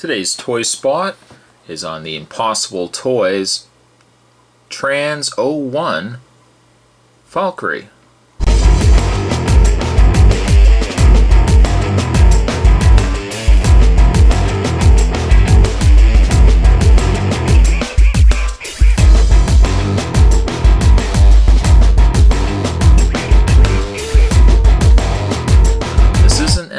Today's toy spot is on the Impossible Toys TRNS-01 Valkyrie.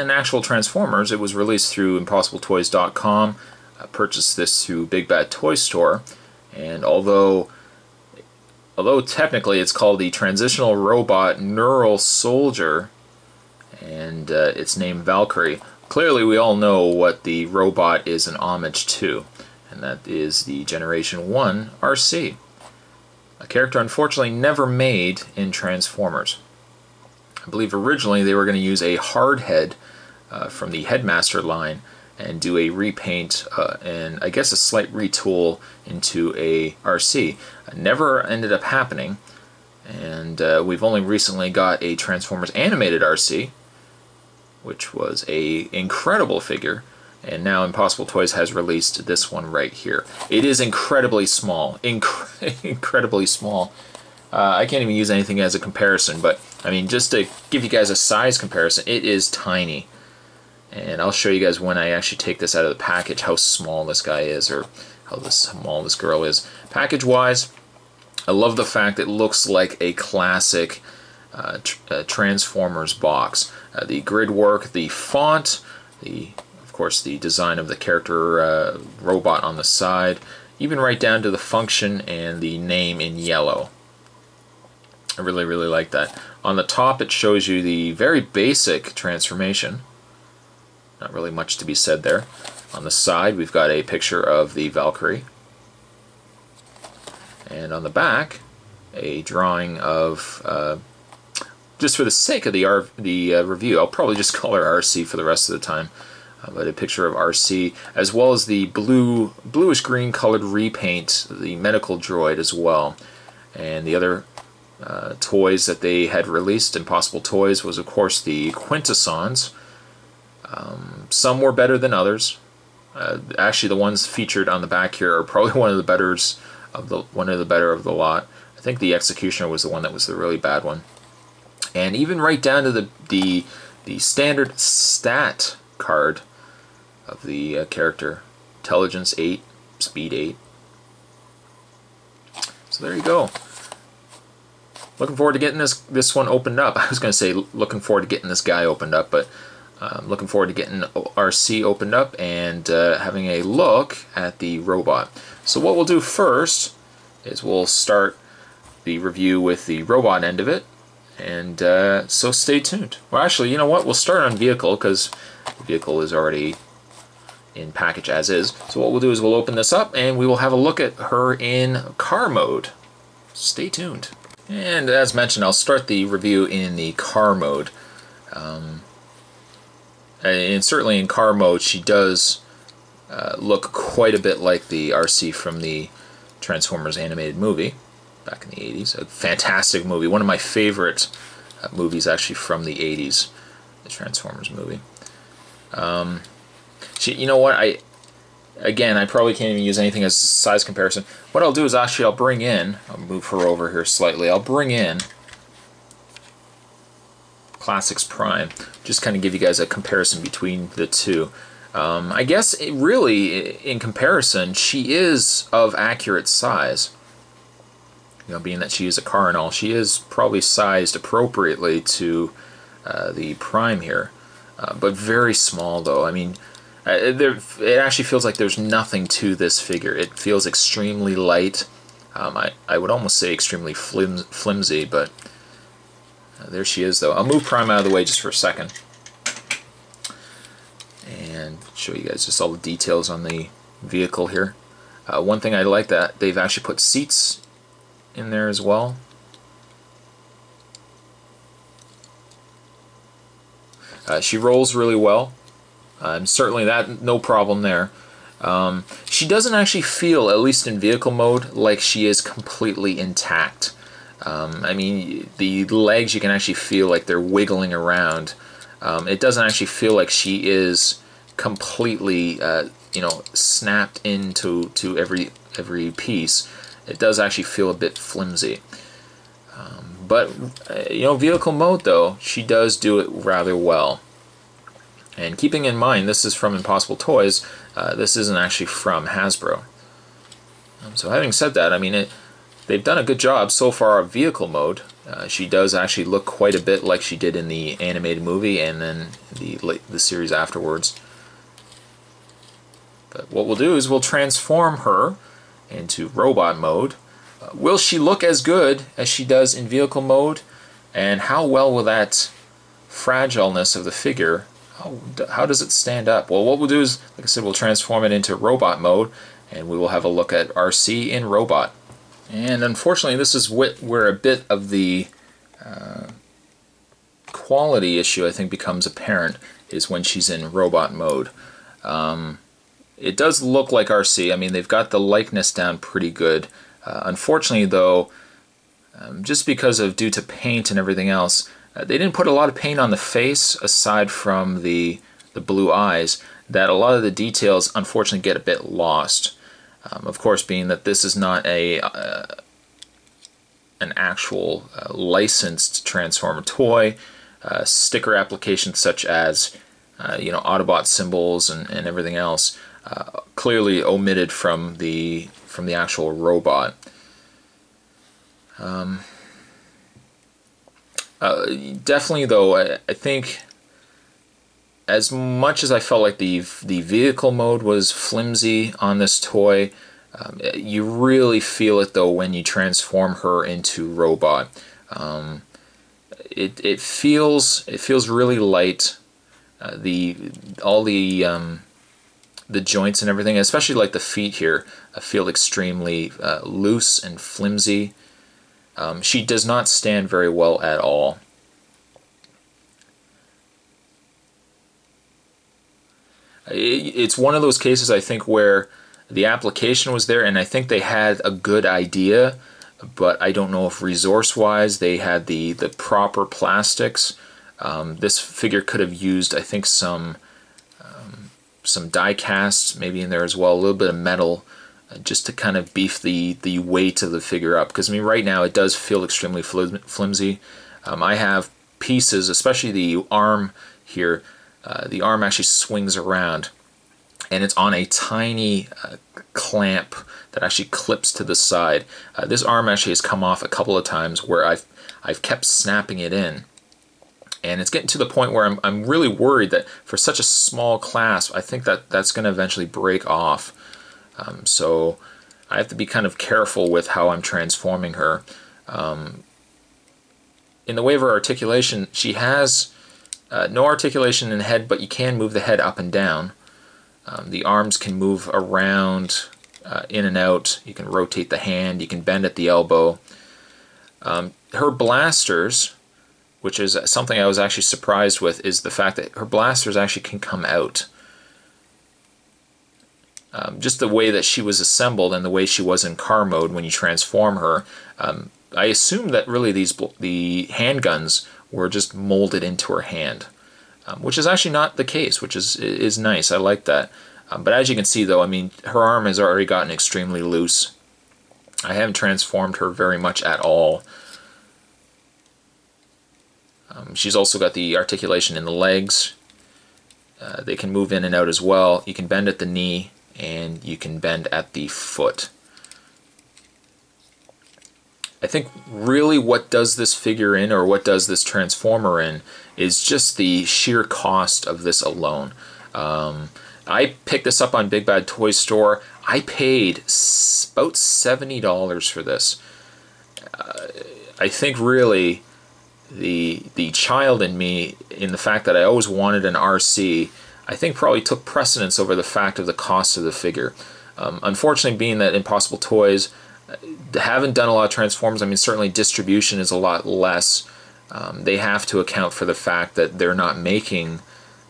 Actual Transformers. It was released through ImpossibleToys.com. I purchased this through Big Bad Toy Store, and although technically it's called the Transitional Robot Neural Soldier, and it's named Valkyrie, clearly we all know what the robot is an homage to, and that is the Generation 1 RC, a character unfortunately never made in Transformers. I believe originally they were going to use a hard head from the Headmaster line and do a repaint and I guess a slight retool into a RC. Never ended up happening, and we've only recently got a Transformers animated RC, which was a incredible figure, and now Impossible Toys has released this one right here. It is incredibly small, incredibly small. I can't even use anything as a comparison, but I mean, just to give you guys a size comparison, it is tiny. And I'll show you guys when I actually take this out of the package how small this guy is, or how small this girl is. Package-wise, I love the fact it looks like a classic Transformers box. The grid work, the font, of course the design of the character robot on the side, even right down to the function and the name in yellow. I really like that. On the top it shows you the very basic transformation. Not really much to be said there. On the side we've got a picture of the Valkyrie. And on the back a drawing of, just for the sake of the review, I'll probably just call her RC for the rest of the time. But a picture of RC, as well as the bluish green colored repaint, the medical droid as well. And the other toys that they had released, Impossible Toys, was of course the Quintessons. Some were better than others. Actually, the ones featured on the back here are probably one of the better of the lot. I think the Executioner was the one that was the really bad one. And even right down to the standard stat card of the character: Intelligence 8, Speed 8. So there you go. Looking forward to getting this one opened up. I was going to say looking forward to getting this guy opened up, but looking forward to getting RC opened up and having a look at the robot. So what we'll do first is we'll start the review with the robot end of it, and so stay tuned. Well, actually, you know what? We'll start on vehicle because the vehicle is already in package as is. So what we'll do is we'll open this up and we will have a look at her in car mode. Stay tuned. And as mentioned, I'll start the review in the car mode. And certainly in car mode she does look quite a bit like the RC from the Transformers animated movie back in the 80s. A fantastic movie, one of my favorite movies actually from the 80s, the Transformers movie. You know what, I probably can't even use anything as a size comparison. What I'll do is actually I'll move her over here slightly, I'll bring in Classics Prime, just kind of give you guys a comparison between the two. I guess really, in comparison, she is of accurate size. You know, being that she is a car and all, she is probably sized appropriately to the Prime here, but very small though. I mean, it actually feels like there's nothing to this figure. It feels extremely light. I would almost say extremely flimsy, but there she is though. I'll move Prime out of the way just for a second and show you guys just all the details on the vehicle here. One thing I like that they've actually put seats in there as well. She rolls really well. Certainly no problem there. She doesn't actually feel, at least in vehicle mode, like she is completely intact. I mean, the legs you can actually feel like they're wiggling around. It doesn't actually feel like she is completely snapped into every piece, it does actually feel a bit flimsy. But vehicle mode though, she does do it rather well. And keeping in mind this is from Impossible Toys, this isn't actually from Hasbro. So having said that, I mean they've done a good job so far of vehicle mode. She does actually look quite a bit like she did in the animated movie and then the series afterwards. But what we'll do is we'll transform her into robot mode. Will she look as good as she does in vehicle mode? And how well will that fragileness of the figure, how does it stand up? Well, what we'll do is, like I said, we'll transform it into robot mode, and we will have a look at RC in robot. And unfortunately, this is where a bit of the quality issue, I think, becomes apparent, is when she's in robot mode. It does look like RC. I mean, they've got the likeness down pretty good. Unfortunately, though, just because of due to paint and everything else, they didn't put a lot of paint on the face aside from the blue eyes, that a lot of the details unfortunately get a bit lost. Of course, being that this is not an actual licensed Transformer toy, sticker applications such as Autobot symbols and everything else clearly omitted from the actual robot. Definitely, though, I think as much as I felt like the vehicle mode was flimsy on this toy, you really feel it though when you transform her into robot. It feels really light. All the joints and everything, especially like the feet here, feel extremely loose and flimsy. She does not stand very well at all. It's one of those cases, I think, where the application was there and I think they had a good idea, but I don't know if resource-wise they had the proper plastics. This figure could have used, I think, some die casts maybe in there as well, a little bit of metal, just to kind of beef the weight of the figure up, because I mean right now it does feel extremely flimsy. I have pieces, especially the arm here, the arm actually swings around and it's on a tiny clamp that actually clips to the side. This arm actually has come off a couple of times where I've kept snapping it in, and it's getting to the point where I'm really worried that for such a small clasp, I think that's going to eventually break off. So I have to be kind of careful with how I'm transforming her. In the way of her articulation, she has no articulation in the head, but you can move the head up and down. The arms can move around, in and out. You can rotate the hand, you can bend at the elbow. Her blasters, which is something I was actually surprised with, is the fact that her blasters actually can come out. Just the way that she was assembled and the way she was in car mode when you transform her, I assumed that really the handguns were just molded into her hand, which is actually not the case, which is nice. I like that. But as you can see, though, I mean, her arm has already gotten extremely loose. I haven't transformed her very much at all. She's also got the articulation in the legs. They can move in and out as well. You can bend at the knee, and you can bend at the foot. I think really what does this figure in, or what does this Transformer in, is just the sheer cost of this alone. I picked this up on Big Bad Toy Store. I paid about $70 for this. I think really the child in me, in the fact that I always wanted an RC, I think probably took precedence over the fact of the cost of the figure. Unfortunately, being that Impossible Toys haven't done a lot of Transformers, I mean, certainly distribution is a lot less. They have to account for the fact that they're not making,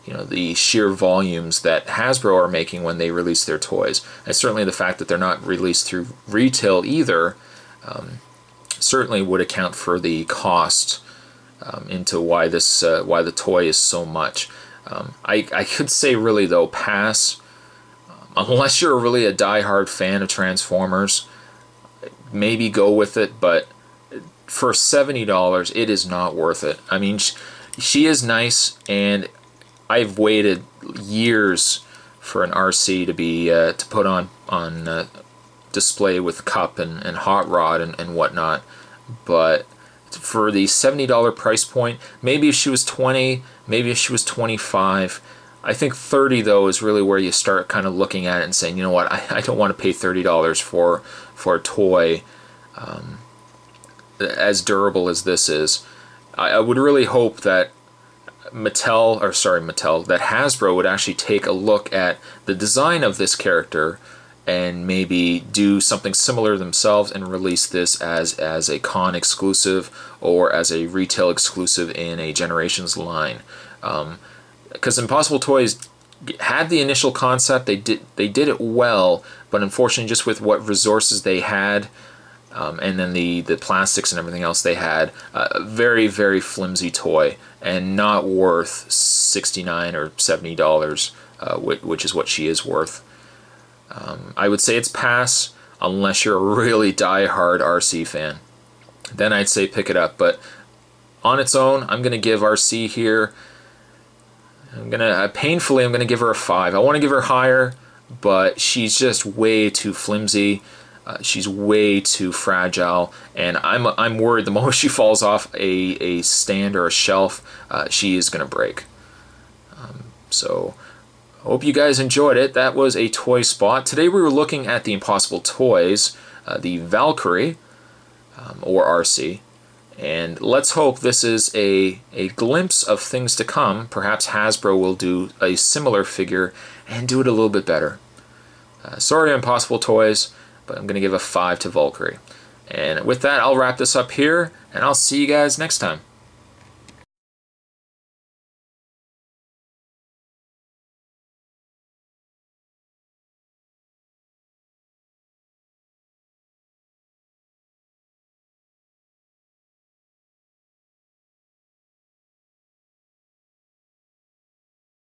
the sheer volumes that Hasbro are making when they release their toys. And certainly the fact that they're not released through retail either certainly would account for the cost into why the toy is so much. I could say really though pass Unless you're really a die-hard fan of Transformers, maybe go with it, but for $70, it is not worth it. I mean, she is nice, and I've waited years for an RC to be to put on display with Cup and Hot Rod and whatnot, but for the $70 price point, maybe if she was 20, maybe if she was 25, I think 30 though is really where you start kind of looking at it and saying, you know what, I don't want to pay $30 for a toy as durable as this is. I would really hope that that Hasbro would actually take a look at the design of this character and maybe do something similar themselves and release this as a con exclusive or as a retail exclusive in a Generations line. Because Impossible Toys had the initial concept, they did it well, but unfortunately just with what resources they had, and then the plastics and everything else they had, a very, very flimsy toy and not worth $69 or $70, which is what she is worth. I would say it's pass unless you're a really die-hard RC fan. Then I'd say pick it up, but on its own, I'm going to give RC here, painfully, I'm going to give her a 5. I want to give her higher, but she's just way too flimsy. She's way too fragile, and I'm worried the moment she falls off a stand or a shelf, she is going to break. So I hope you guys enjoyed it. That was a toy spot. Today we were looking at the Impossible Toys, the Valkyrie, or RC, and let's hope this is a glimpse of things to come. Perhaps Hasbro will do a similar figure and do it a little bit better. Sorry, Impossible Toys, but I'm going to give a 5 to Valkyrie. And with that, I'll wrap this up here, and I'll see you guys next time.